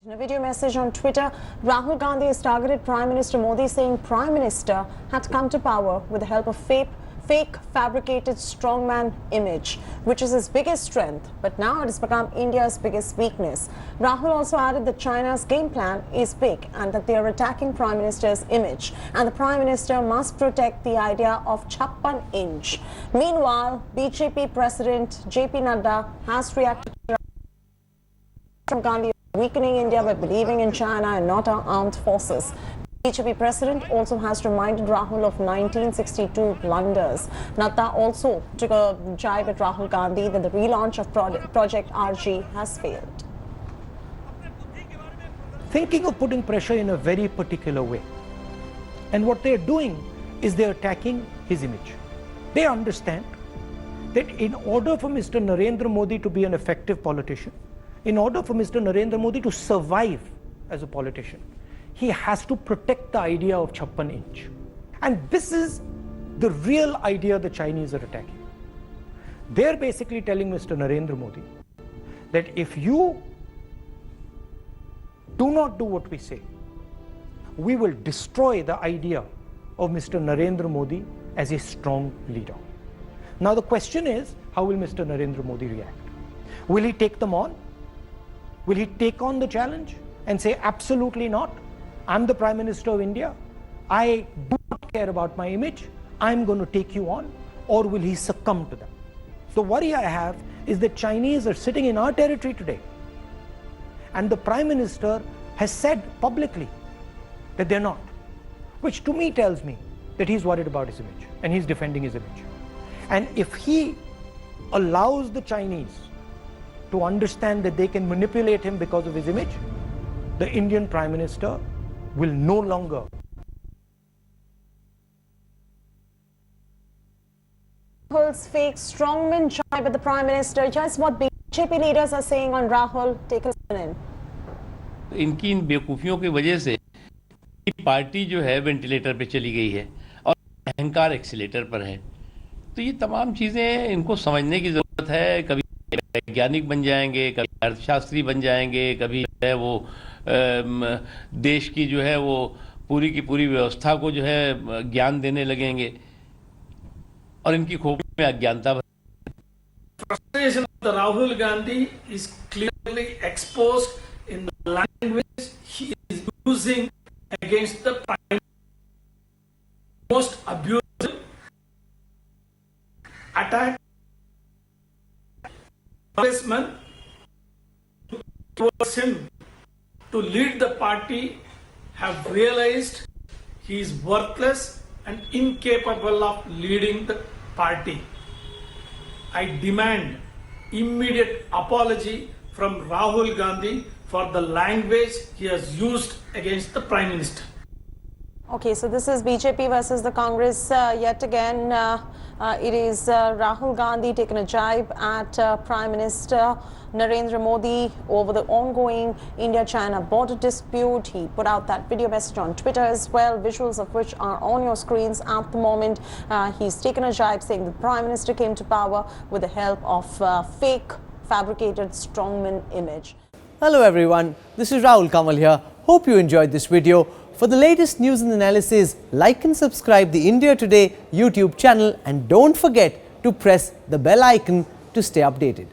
In a video message on Twitter, Rahul Gandhi has targeted Prime Minister Modi, saying Prime Minister had come to power with the help of fake fabricated strongman image, which is his biggest strength, but now it has become India's biggest weakness. Rahul also added that China's game plan is big and that they are attacking Prime Minister's image, and the Prime Minister must protect the idea of 56 inch. Meanwhile, BJP President JP Nadda has reacted to Rahul Gandhi weakening India by believing in China and not our armed forces. BJP President also has reminded Rahul of 1962 blunders. Nadda also took a jibe at Rahul Gandhi that the relaunch of Project RG has failed. Thinking of putting pressure in a very particular way. And what they're doing is they're attacking his image. They understand that in order for Mr. Narendra Modi to be an effective politician, in order for Mr. Narendra Modi to survive as a politician, he has to protect the idea of 56 inch. And this is the real idea the Chinese are attacking. They're basically telling Mr. Narendra Modi that if you do not do what we say, we will destroy the idea of Mr. Narendra Modi as a strong leader. Now the question is, how will Mr. Narendra Modi react? Will he take them on? Will he take on the challenge and say, absolutely not? I'm the Prime Minister of India. I do not care about my image. I'm going to take you on. Or will he succumb to them? The worry I have is that Chinese are sitting in our territory today. And the Prime Minister has said publicly that they're not. Which to me tells me that he's worried about his image and he's defending his image. And if he allows the Chinese to understand that they can manipulate him because of his image, the Indian Prime Minister will no longer Rahul's fake strongman jibe at the Prime Minister, just what BJP leaders are saying on Rahul. Take a listen in. इनकी इन बेवकूफ़ियों की वजह से party जो है ventilator पे चली गई है और अहंकार एक्सीलेटर पर है। तो ये तमाम चीज़ें इनको समझने की ज़रूरत है। कभी वैज्ञानिक बन जाएंगे, कभी अर्थशास्त्री बन जाएंगे, कभी है वो देश की जो है वो पूरी की पूरी व्यवस्था को जो है ज्ञान देने लगेंगे और इनकी खोपड़ी में अज्ञानता। Frustration of the Rahul Gandhi is clearly exposed in the language he is using against the prime. Most abusive attack policeman towards him to lead the party have realized he is worthless and incapable of leading the party. I demand immediate apology from Rahul Gandhi for the language he has used against the Prime Minister. Okay, so this is BJP versus the Congress yet again. It is Rahul Gandhi taking a jibe at Prime Minister Narendra Modi over the ongoing India-China border dispute. He put out that video message on Twitter as well, visuals of which are on your screens at the moment. He's taken a jibe saying the Prime Minister came to power with the help of fake fabricated strongman image. Hello everyone, this is Rahul Kamal here. Hope you enjoyed this video. For the latest news and analysis, like and subscribe the India Today YouTube channel and don't forget to press the bell icon to stay updated.